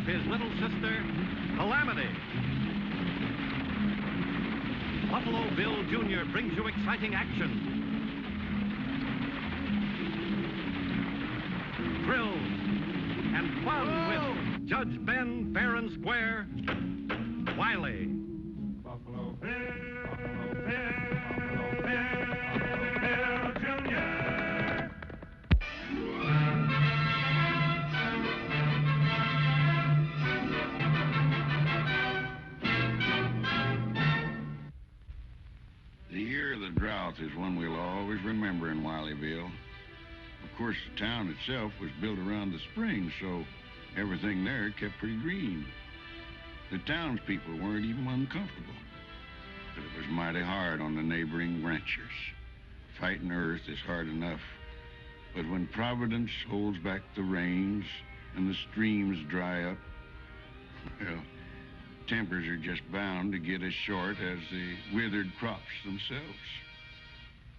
with his little sister, Calamity. Buffalo Bill Jr. brings you exciting action, thrills, and fun with Judge Ben, fair and square, Wiley. Buffalo Bill, Buffalo Bill, Buffalo Bill, Buffalo Bill Jr. The year of the drought is one we'll always remember in Wileyville. Of course, the town itself was built around the spring, so everything there kept pretty green. The townspeople weren't even uncomfortable, but it was mighty hard on the neighboring ranchers. Fighting earth is hard enough, but when Providence holds back the rains and the streams dry up, well, tempers are just bound to get as short as the withered crops themselves.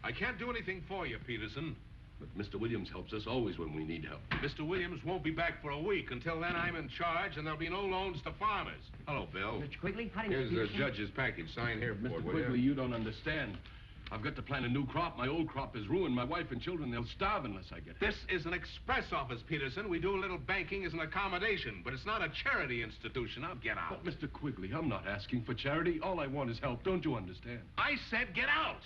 I can't do anything for you, Peterson. But Mr. Williams helps us always when we need help. Mr. Williams won't be back for a week. Until then, I'm in charge, and there'll be no loans to farmers. Hello, Bill. Mr. Quigley, how do you... Here's the judge's package. Sign here for it, Mr. Quigley, you don't understand. I've got to plant a new crop. My old crop is ruined. My wife and children, they'll starve unless I get it. This is an express office, Peterson. We do a little banking as an accommodation, but it's not a charity institution. Now get out. But, Mr. Quigley, I'm not asking for charity. All I want is help. Don't you understand? I said get out.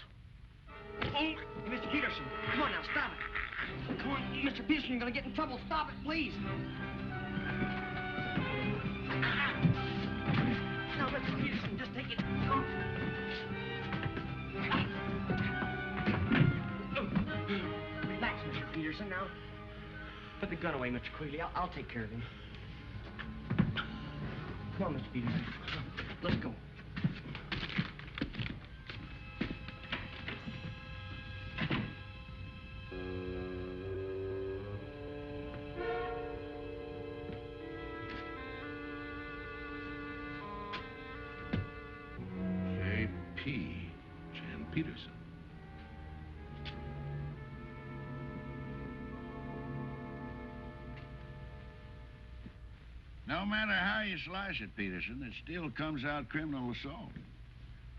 Hey, Mr. Peterson, come on now, stop it. Come on, Mr. Peterson, you're gonna get in trouble. Stop it, please. Now, Mr. Peterson, just take it. Relax, Mr. Peterson, now. Put the gun away, Mr. Quigley. I'll take care of him. Come on, Mr. Peterson. Let's go. Jan Peterson. No matter how you slice it, Peterson, it still comes out criminal assault.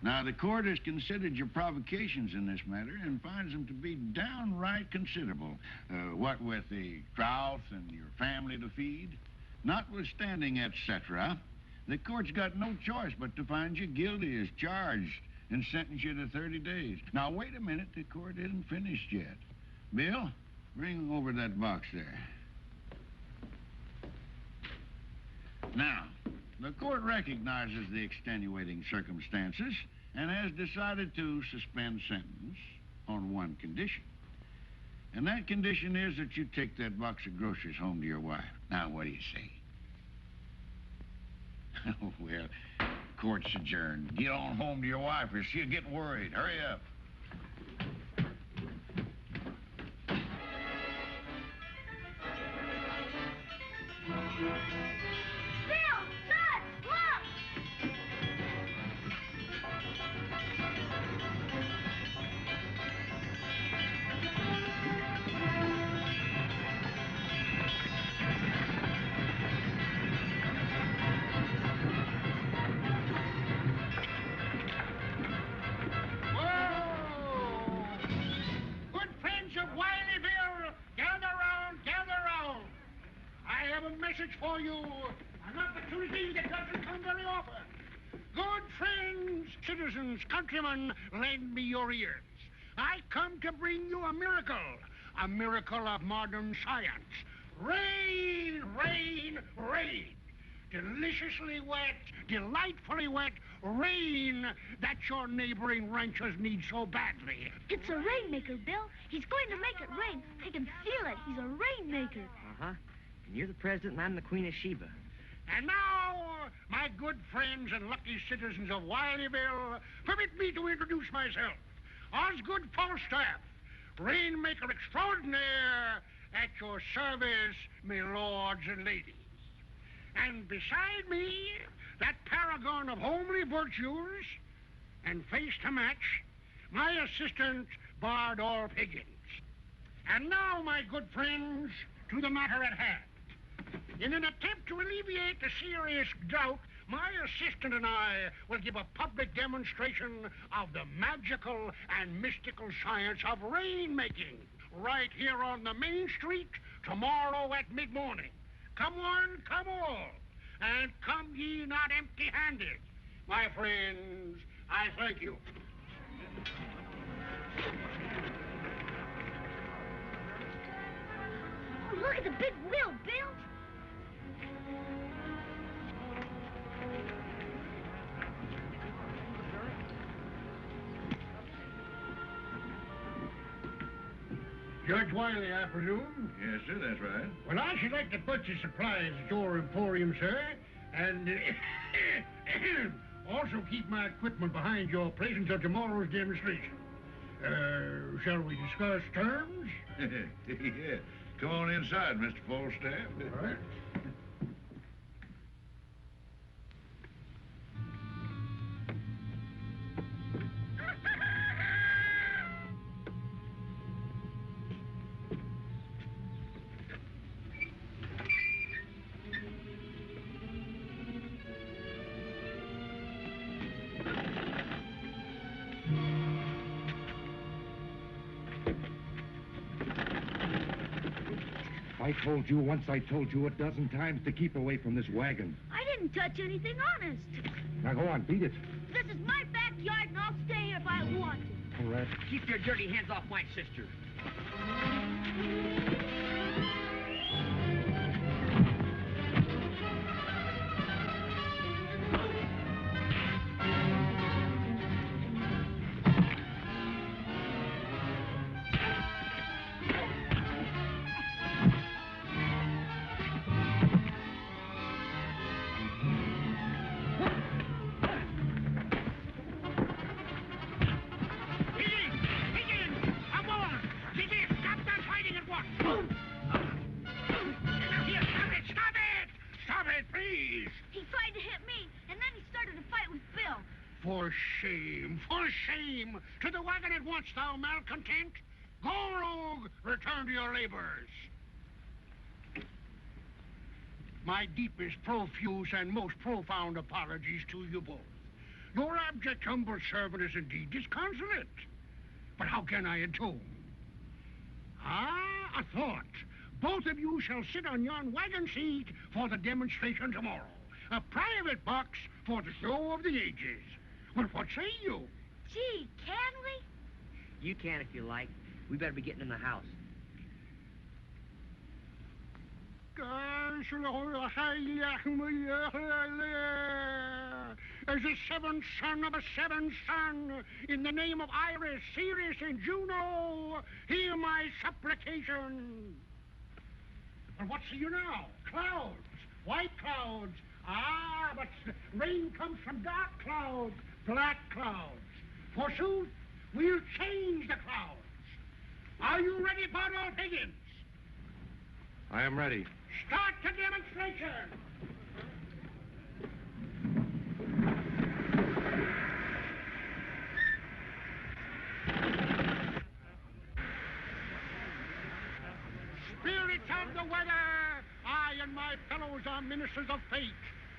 Now, the court has considered your provocations in this matter and finds them to be downright considerable. What with the drought and your family to feed, notwithstanding, etc., the court's got no choice but to find you guilty as charged and sentence you to 30 days. Now, wait a minute. The court isn't finished yet. Bill, bring over that box there. Now, the court recognizes the extenuating circumstances and has decided to suspend sentence on one condition. And that condition is that you take that box of groceries home to your wife. Now, what do you say? Well, court's adjourned. Get on home to your wife or she'll get worried. Hurry up. Bill! Nuts! Look! Message for you, an opportunity that doesn't come very often. Good friends, citizens, countrymen, lend me your ears. I come to bring you a miracle of modern science. Rain, rain, rain. Deliciously wet, delightfully wet rain that your neighboring ranchers need so badly. It's a rainmaker, Bill. He's going to make it rain. I can feel it. He's a rainmaker. Uh-huh. And you're the president and I'm the Queen of Sheba. And now, my good friends and lucky citizens of Wileyville, permit me to introduce myself. Osgood Falstaff, rainmaker extraordinaire, at your service, my lords and ladies. And beside me, that paragon of homely virtues, and face to match, my assistant, Bard Orr Higgins. And now, my good friends, to the matter at hand. In an attempt to alleviate the serious drought, my assistant and I will give a public demonstration of the magical and mystical science of rainmaking right here on the main street tomorrow at mid-morning. Come one, come all, and come ye not empty-handed. My friends, I thank you. Oh, look at the big wheel, Bill. Judge Wiley, I presume? Yes, sir, that's right. Well, I should like to purchase supplies at your emporium, sir, and also keep my equipment behind your place until tomorrow's demonstration. Shall we discuss terms? Yeah. Come on inside, Mr. Falstaff. All right. I told you once, I told you a dozen times to keep away from this wagon. I didn't touch anything, honest. Now go on, beat it. This is my backyard, and I'll stay here if I want to. All right. Keep your dirty hands off my sister. For shame! To the wagon at once, thou malcontent! Go, rogue! Return to your labors! My deepest, profuse, and most profound apologies to you both. Your abject, humble servant is indeed disconsolate. But how can I atone? Ah, a thought. Both of you shall sit on yon wagon seat for the demonstration tomorrow. A private box for the show of the ages. Well, what say you? Gee, can we? You can if you like. We better be getting in the house. As the seventh son of a seventh son, in the name of Iris, Sirius, and Juno, hear my supplication. And what see you now? Clouds, white clouds. Ah, but rain comes from dark clouds, black clouds. Forsooth, we'll change the clouds. Are you ready, Bardo Higgins? I am ready. Start the demonstration. Spirits of the weather, I and my fellows are ministers of fate.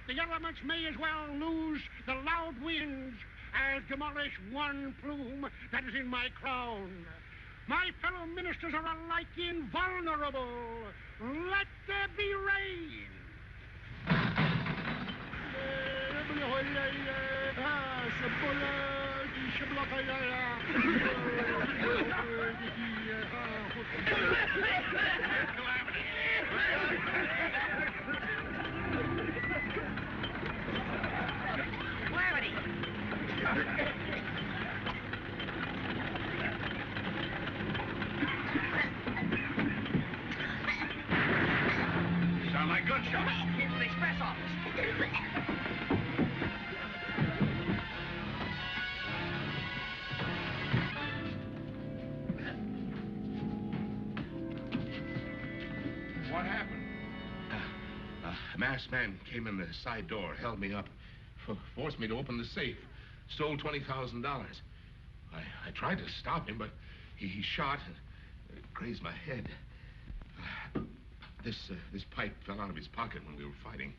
The elements may as well lose the loud winds as demolish one plume that is in my crown. My fellow ministers are alike invulnerable. Let there be rain. Calamity! Sound like gunshots. Came from the express office. What happened? A masked man came in the side door, held me up, forced me to open the safe, stole $20,000. I tried to stop him, but he shot and grazed my head. This pipe fell out of his pocket when we were fighting.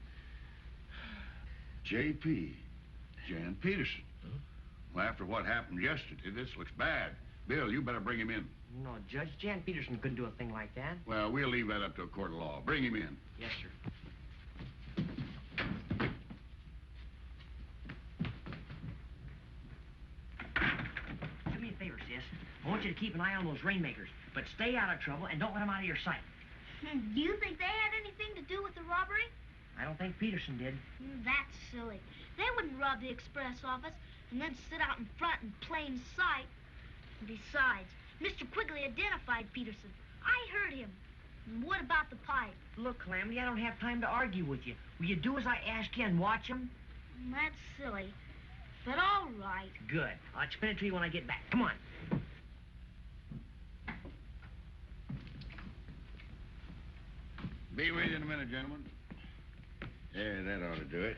J.P. Jan Peterson. Huh? Well, after what happened yesterday, this looks bad. Bill, you better bring him in. No, Judge, Jan Peterson couldn't do a thing like that. Well, we'll leave that up to a court of law. Bring him in. Yes, sir. Do me a favor, sis. I want you to keep an eye on those rainmakers, but stay out of trouble and don't let them out of your sight. Do you think they had anything to do with the robbery? I don't think Peterson did. That's silly. They wouldn't rob the express office and then sit out in front in plain sight. Besides, Mr. Quigley identified Peterson. I heard him. And what about the pipe? Look, Calamity, I don't have time to argue with you. Will you do as I ask you and watch him? That's silly. But all right. Good. I'll explain it to you when I get back. Come on. Be with you in a minute, gentlemen. Yeah, that ought to do it.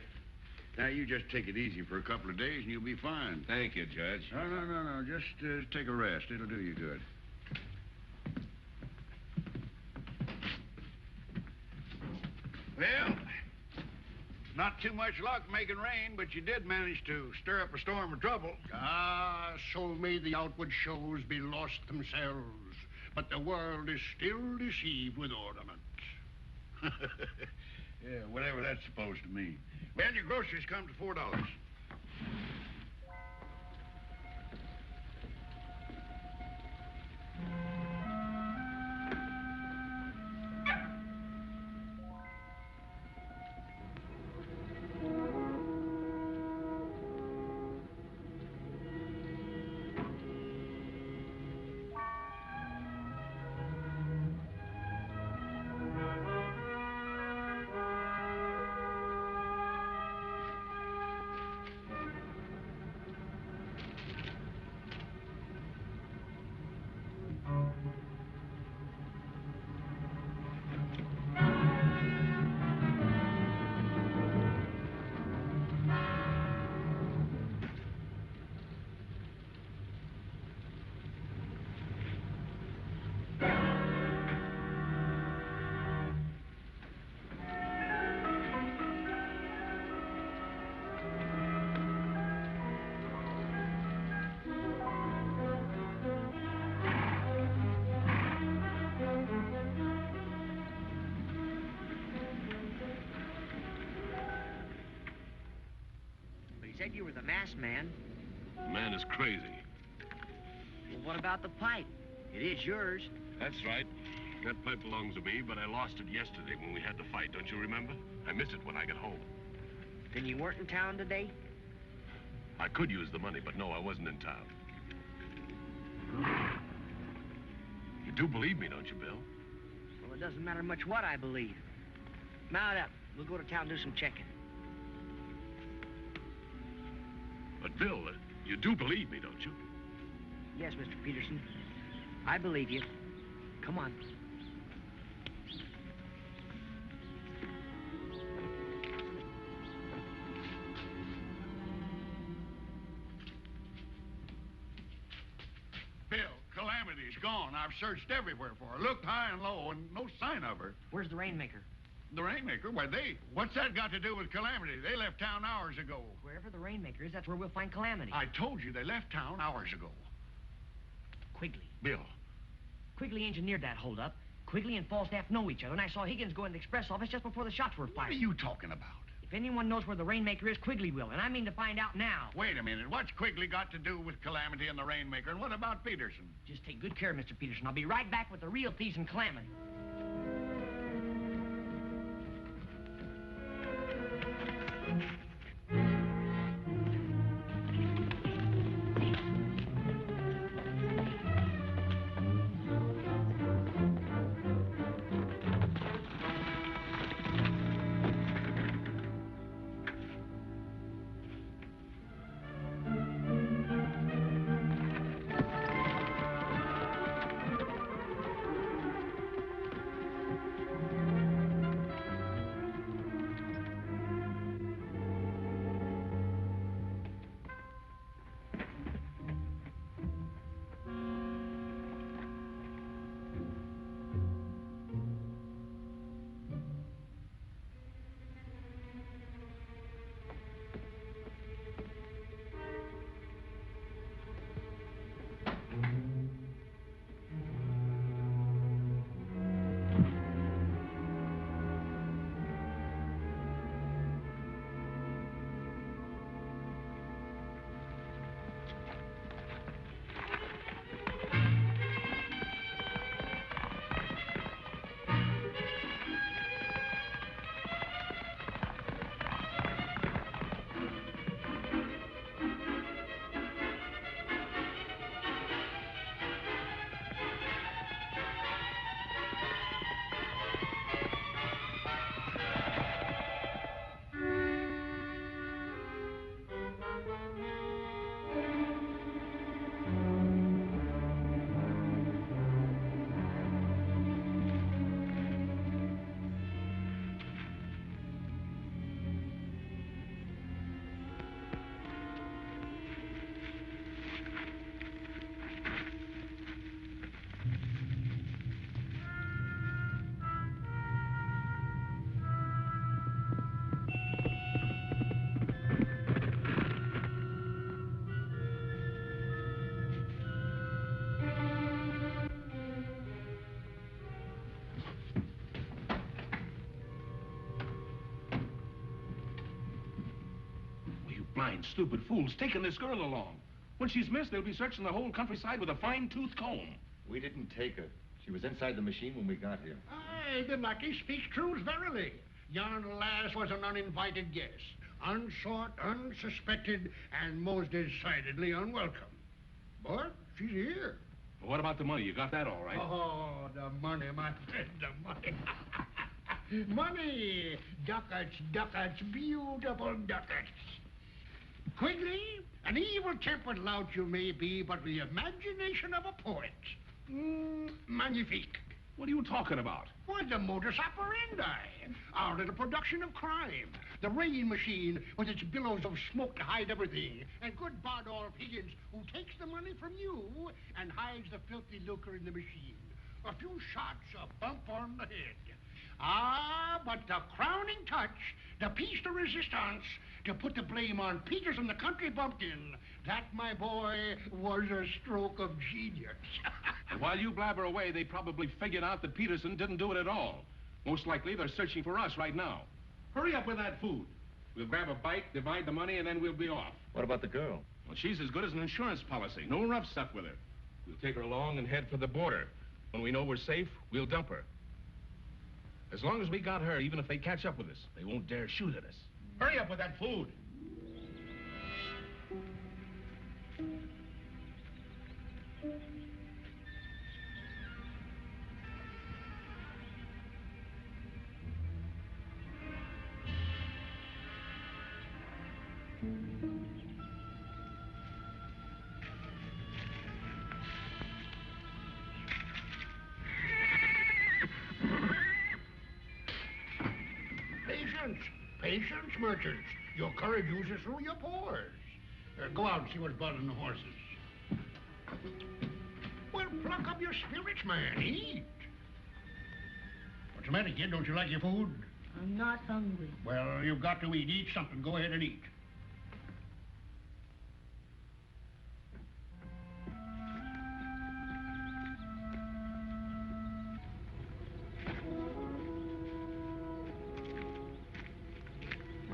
Now, you just take it easy for a couple of days and you'll be fine. Thank you, Judge. No. Just take a rest. It'll do you good. Well, not too much luck making rain, but you did manage to stir up a storm of trouble. Ah, so may the outward shows be lost themselves, but the world is still deceived with ornament. Yeah, whatever that's supposed to mean. Well, your groceries come to $4. Said you were the masked man. The man is crazy. Well, what about the pipe? It is yours. That's right. That pipe belongs to me, but I lost it yesterday when we had the fight, don't you remember? I missed it when I got home. Then you weren't in town today? I could use the money, but no, I wasn't in town. You do believe me, don't you, Bill? Well, it doesn't matter much what I believe. Mount up. We'll go to town and do some checking. But, Bill, you do believe me, don't you? Yes, Mr. Peterson. I believe you. Come on. Bill, Calamity's gone. I've searched everywhere for her. Looked high and low, and no sign of her. Where's the rainmaker? The Rainmaker? Why, what's that got to do with Calamity? They left town hours ago. Wherever the rainmaker is, that's where we'll find Calamity. I told you they left town hours ago. Quigley. Bill. Quigley engineered that holdup. Quigley and Falstaff know each other, and I saw Higgins go in the express office just before the shots were fired. What are you talking about? If anyone knows where the rainmaker is, Quigley will, and I mean to find out now. Wait a minute. What's Quigley got to do with Calamity and the Rainmaker? And what about Peterson? Just take good care, Mr. Peterson. I'll be right back with the real thieves and Calamity. blind, stupid fools taking this girl along. When she's missed, they'll be searching the whole countryside with a fine-tooth comb. We didn't take her. She was inside the machine when we got here. Aye, the lucky speaks truth verily. Yon lass was an uninvited guest, unsought, unsuspected, and most decidedly unwelcome. But she's here. Well, what about the money? You got that all right? Oh, the money, my friend, the money. Money! Ducats, ducats, beautiful ducats. Quigley, an evil-tempered lout you may be, but the imagination of a poet. Magnifique. What are you talking about? Why, the modus operandi. Our little production of crime. The rain machine with its billows of smoke to hide everything. And good Bardolph Higgins, who takes the money from you and hides the filthy lucre in the machine. A few shots, a bump on the head. Ah, but the crowning touch, the piece de resistance, to put the blame on Peterson, the country bumpkin. That, my boy, was a stroke of genius. And while you blabber away, they probably figured out that Peterson didn't do it at all. Most likely, they're searching for us right now. Hurry up with that food. We'll grab a bite, divide the money, and then we'll be off. What about the girl? Well, she's as good as an insurance policy. No rough stuff with her. We'll take her along and head for the border. When we know we're safe, we'll dump her. As long as we got her, even if they catch up with us, they won't dare shoot at us. Hurry up with that food. Patience, merchants. Your courage oozes through your pores. Go out and see what's bothering the horses. Well, pluck up your spirits, man. Eat. What's the matter, kid? Don't you like your food? I'm not hungry. Well, you've got to eat. Eat something. Go ahead and eat.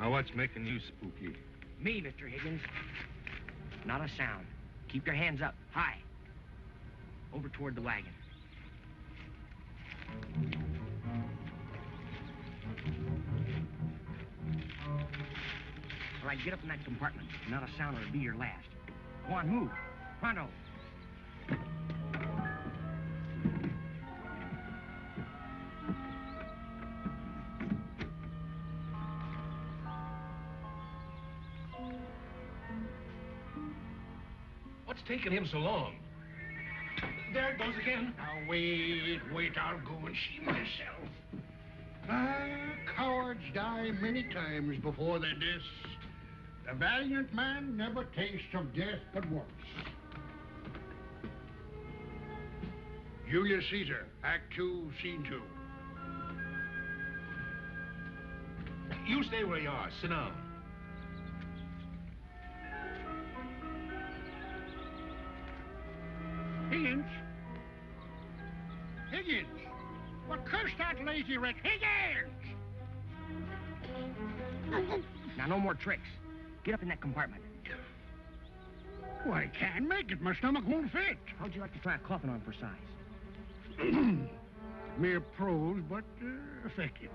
Now, what's making you spooky? Me, Mr. Higgins. Not a sound. Keep your hands up, high. Over toward the wagon. All right, get up in that compartment. Not a sound or it'll be your last. Go on, move. Pronto. What's taking him so long? There it goes again. Now, wait, I'll go and see myself. Cowards die many times before their deaths. The valiant man never tastes of death but once. Julius Caesar, Act 2, Scene 2. You stay where you are. Sit down. Higgins? Higgins! Well, curse that lazy wretch. Higgins! Now, no more tricks. Get up in that compartment. Oh, I can't make it. My stomach won't fit. How'd you like to try a coffin on for size? Mere prose, but effective.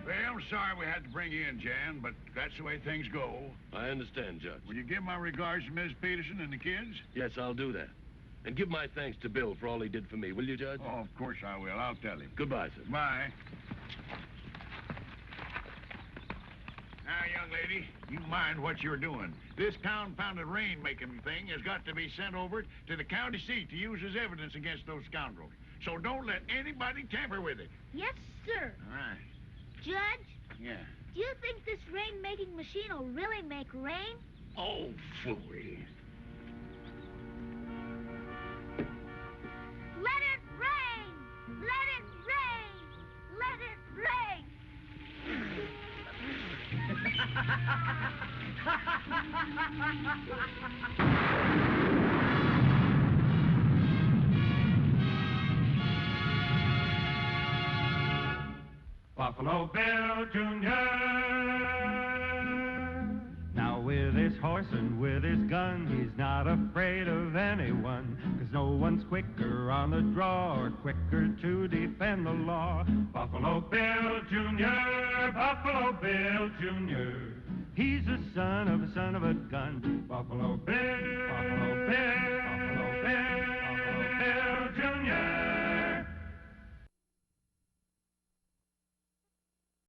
Well, I'm sorry we had to bring you in, Jan, but that's the way things go. I understand, Judge. Will you give my regards to Miss Peterson and the kids? Yes, I'll do that. And give my thanks to Bill for all he did for me, will you, Judge? Oh, of course I will. I'll tell him. Goodbye, sir. Bye. Now, young lady, you mind what you're doing. This confounded rain-making thing has got to be sent over to the county seat to use as evidence against those scoundrels. So don't let anybody tamper with it. Yes, sir. All right. Judge, Yeah. do you think this rain-making machine will really make rain? Oh, fooey. Let it rain! Let it rain! Let it rain! Buffalo Bill Jr. Now with his horse and with his gun, he's not afraid of anyone, 'cause no one's quicker on the draw or quicker to defend the law. Buffalo Bill Jr. Buffalo Bill Jr. He's the son of a gun. Buffalo Bill. Buffalo Bill.